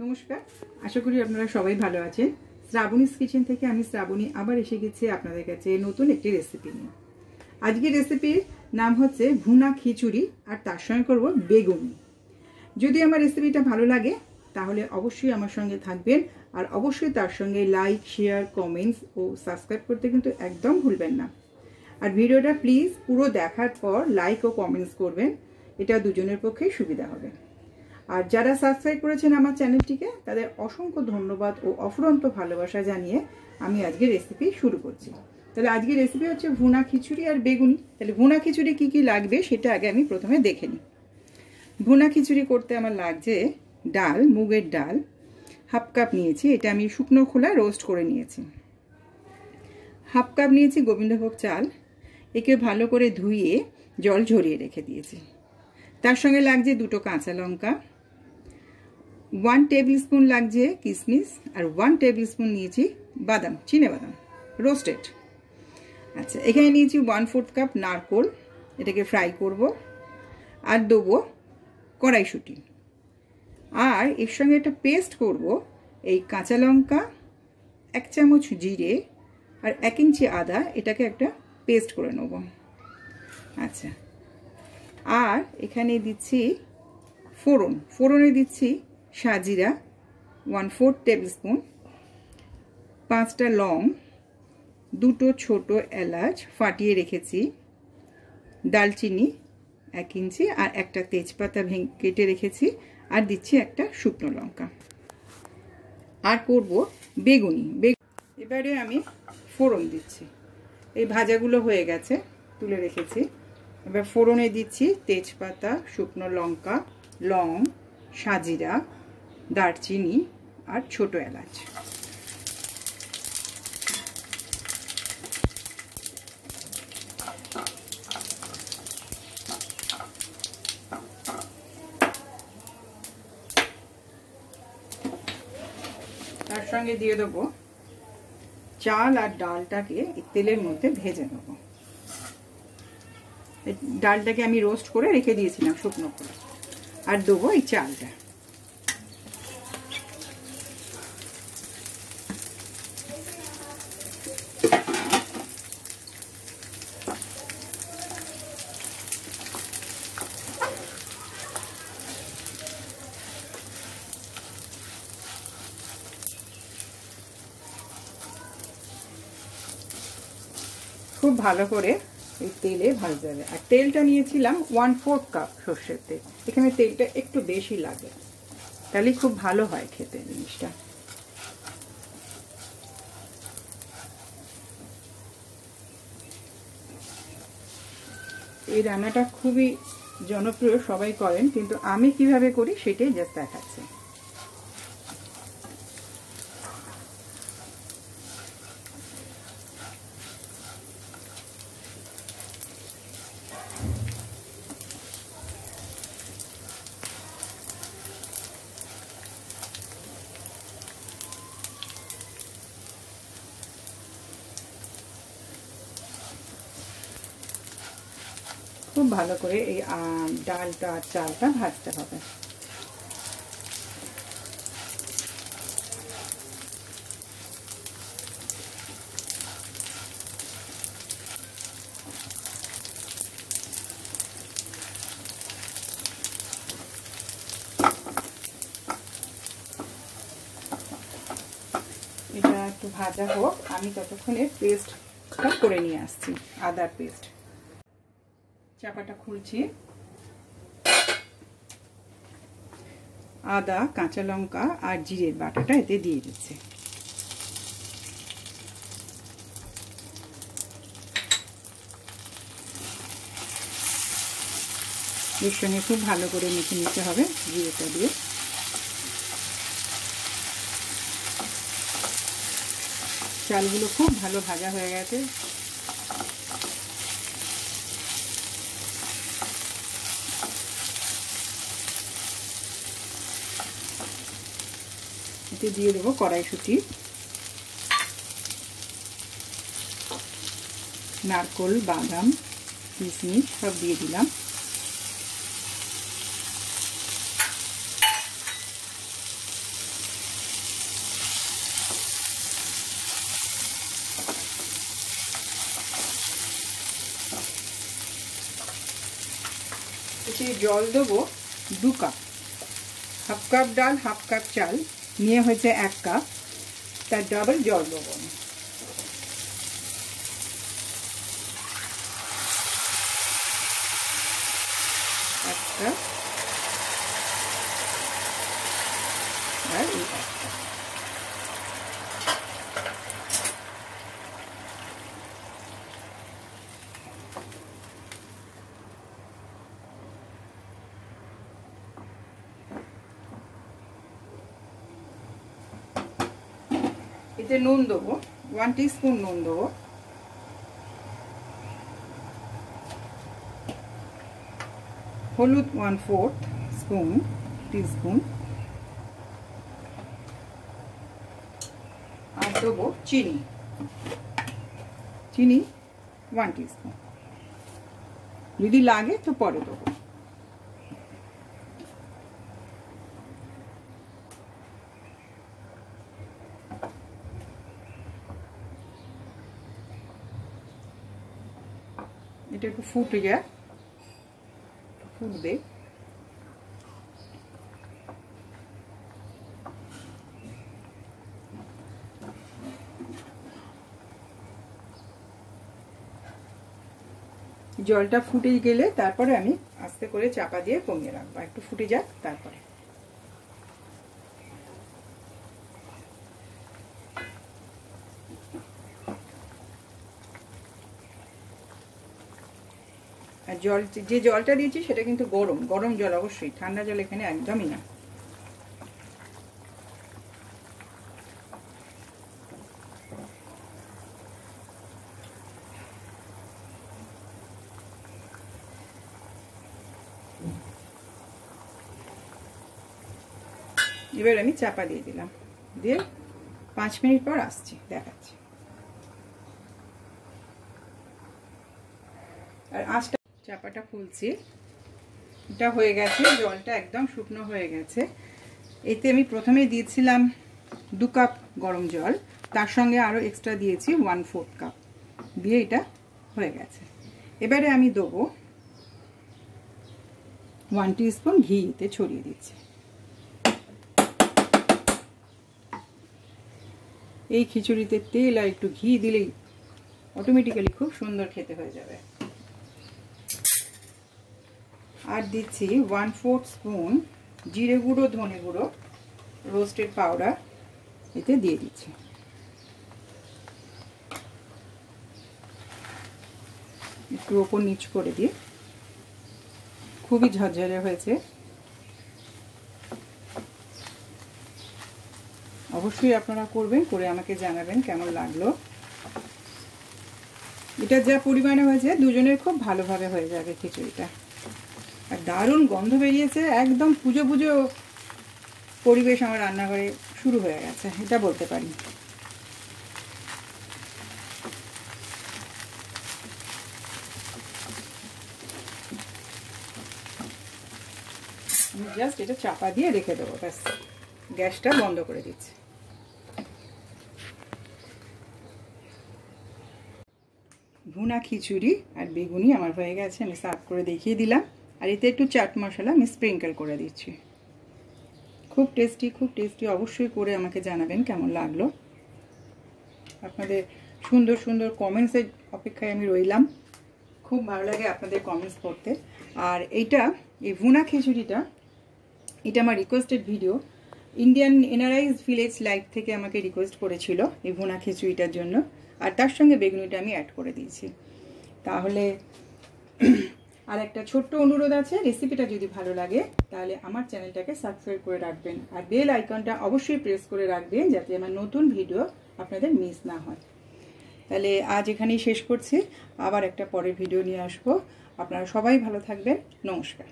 নমস্কার, আশা করি আপনারা সবাই ভালো আছেন। শ্রাবণীস কিচেন থেকে আমি শ্রাবণী আবার এসে গেছি আপনাদের কাছে নতুন একটি রেসিপি নিয়ে। আজকের রেসিপির নাম হচ্ছে ভুনা খিচুড়ি, আর তার সঙ্গে করব বেগুনি। যদি আমার রেসিপিটা ভালো লাগে তাহলে অবশ্যই আমার সঙ্গে থাকবেন, আর অবশ্যই তার সঙ্গে লাইক, শেয়ার, কমেন্টস ও সাবস্ক্রাইব করতে কিন্তু একদম ভুলবেন না। আর ভিডিওটা প্লিজ পুরো দেখার পর লাইক ও কমেন্টস করবেন, এটা দুজনের পক্ষেই সুবিধা হবে। আর যারা সাবস্ক্রাইব করেছেন আমার চ্যানেলটিকে তাদের অসংখ্য ধন্যবাদ ও অফুরন্ত ভালোবাসা জানিয়ে আমি আজকে রেসিপি শুরু করছি। তাহলে আজকের রেসিপি হচ্ছে ভুনা খিচুড়ি আর বেগুনি। তাহলে ভুনা খিচুড়ি কি কি লাগবে সেটা আগে আমি প্রথমে দেখে নিই। ভুনা খিচুড়ি করতে আমার লাগছে ডাল, মুগের ডাল হাফ কাপ নিয়েছি, এটা আমি শুকনো খোলা রোস্ট করে নিয়েছি। হাফ কাপ নিয়েছি গোবিন্দভোগ চাল, একে ভালো করে ধুয়ে জল ঝরিয়ে রেখে দিয়েছি। তার সঙ্গে লাগছে 2টো কাঁচা লঙ্কা, 1 টেবিল স্পুন লাগছে কিসমিস, আর 1 টেবিল স্পুন নিয়েছি বাদাম, চিনে বাদাম রোস্টেড। আচ্ছা, এখানে নিয়েছি 1/4 কাপ নারকোল, এটাকে ফ্রাই করব। আর দেবো কড়াইশুঁটি, আর এর সঙ্গে একটা পেস্ট করব এই কাঁচা লঙ্কা, 1 চামচ জিরে আর 1 ইঞ্চি আদা, এটাকে একটা পেস্ট করে নেব। আচ্ছা, আর এখানে দিচ্ছি ফোড়নে দিচ্ছি সাজিরা 1/4 টেবিল স্পুন, 5টা লং, 2টো ছোট এলাচ ফাটিয়ে রেখেছি, দালচিনি 1 ইঞ্চি, আর একটা তেজপাতা কেটে রেখেছি, আর দিচ্ছি একটা শুকনো লঙ্কা। আর করব বেগুনি। এবারে আমি ফোড়ন দিচ্ছি। এই ভাজাগুলো হয়ে গেছে, তুলে রেখেছি। এবার ফোড়নে দিচ্ছি তেজপাতা, শুকনো লঙ্কা, লং, সাজিরা, দারচিনি আর ছোট এলাচ। তার সঙ্গে দিয়ে দেবো চাল আর ডালটাকে তেলের মধ্যে ভেজে নেব। ডালটাকে আমি রোস্ট করে রেখে দিয়েছিলাম শুকনো করে, আর দেবো এই চালটা। খুব ভালো করে এই তেলে ভাজতে হবে। আর তেলটা নিয়েছিলাম 1/4 কাপ সর্ষের তেল, এখানে তেলটা একটু বেশি লাগে, তাহলে খুব ভালো হয় খেতে জিনিসটা। এই রান্নাটা খুবই জনপ্রিয়, সবাই করেন, কিন্তু আমি কিভাবে করি সেটাই জাস্ট দেখাচ্ছি। খুব ভালো করে এই ডালটা আর চালটা ভাজতে হবে। এটা একটু ভাজা হোক, আমি ততক্ষণে পেস্টটা করে নিয়ে আসছি, আদার পেস্ট। চাপাটা খুলছি, আদা, কাঁচা লঙ্কা আর জিরের বাটাটা এতে দিয়ে দিচ্ছি। এর সঙ্গে খুব ভালো করে মেখে নিতে হবে জিরেটা দিয়ে। চালগুলো খুব ভালো ভাজা হয়ে গেছে। এতে দিয়ে দেবো কড়াইশুঁটি, নারকোল, বাদাম, কিশমিশ সব দিয়ে দিলাম। এতে জল দেবো 2 কাপ। হাফ কাপ ডাল হাফ কাপ চাল নিয়ে হয়েছে 1 কাপ, তার ডাবল জল দেবো। একটা আর এটা এতে নুন দেবো 1 টিস্পুন নুন দেবো, হলুদ 1/4 টিস্পুন, আর দেবো চিনি 1 টিস্পুন। যদি লাগে তো পরে দেবো। এটা একটু ফুটবে। জলটা ফুটে গেলে তারপরে আমি আস্তে করে চাপা দিয়ে কমিয়ে রাখবো, একটু ফুটে যাক তারপরে। আর জল যে জলটা দিয়েছি সেটা কিন্তু গরম জল, অবশ্যই ঠান্ডা জল এখানে একদমই না। এবার আমি চাপা দিয়ে দিলাম, দিয়ে 5 মিনিট পর আসছি, দেখাচ্ছি। আর আঁচটা চাপাটা খুলছি, এটা হয়ে গেছে, জলটা একদম শুকনো হয়ে গেছে। এতে আমি প্রথমে দিয়েছিলাম 2 কাপ গরম জল, তার সঙ্গে আরও এক্সট্রা দিয়েছি 1/4 কাপ, দিয়ে এটা হয়ে গেছে। এবারে আমি দেবো 1 টিস্পুন ঘি, এতে ছড়িয়ে দিচ্ছি। এই খিচুড়িতে তেল আর একটু ঘি দিলেই অটোমেটিক্যালি খুব সুন্দর খেতে হয়ে যাবে। আর দিচ্ছি 1/4 স্পুন জিরে গুঁড়ো, ধনে গুঁড়ো, রোস্টেড পাউডার এতে দিয়ে দিচ্ছি। একটু ওপর নিচ করে দিয়ে, খুবই ঝরঝরে হয়েছে। অবশ্যই আপনারা করবেন, করে আমাকে জানাবেন কেমন লাগলো। এটা যা পরিমাণে হয়েছে দুজনের খুব ভালোভাবে হয়ে যাবে খিচুড়িটা। আর দারুণ গন্ধ বেরিয়েছে, একদম পুজো পুজো পরিবেশ আমার রান্নাঘরে শুরু হয়ে গেছে, এটা বলতে পারি। আমি জাস্ট এটা চাপা দিয়ে রেখে দেবো, ব্যাস, গ্যাসটা বন্ধ করে দিচ্ছি। ভুনা খিচুড়ি আর বেগুনি আমার হয়ে গেছে, আমি সার্ভ করে দেখিয়ে দিলাম। আর এতে একটু চাট মশলা আমি স্প্রিঙ্কেল করে দিচ্ছি। খুব টেস্টি, অবশ্যই করে আমাকে জানাবেন কেমন লাগলো। আপনাদের সুন্দর সুন্দর কমেন্টসের অপেক্ষায় আমি রইলাম, খুব ভালো লাগে আপনাদের কমেন্টস পড়তে। আর এইটা, এই ভুনা খিচুড়িটা, এটা আমার requested video. Indian এনআরআইস village life থেকে আমাকে রিকোয়েস্ট করেছিল এই ভুনা খিচুড়িটার জন্য, আর তার সঙ্গে বেগুনিটা আমি অ্যাড করে দিয়েছি। তাহলে আর একটা ছোট্ট অনুরোধ আছে, রেসিপিটা যদি ভালো লাগে তাহলে আমার চ্যানেলটাকে সাবস্ক্রাইব করে রাখবেন, আর বেল আইকনটা অবশ্যই প্রেস করে রাখবেন যাতে আমার নতুন ভিডিও আপনাদের মিস না হয়। তাহলে আজ এখানেই শেষ করছি, আবার একটা পরের ভিডিও নিয়ে আসবো। আপনারা সবাই ভালো থাকবেন, নমস্কার।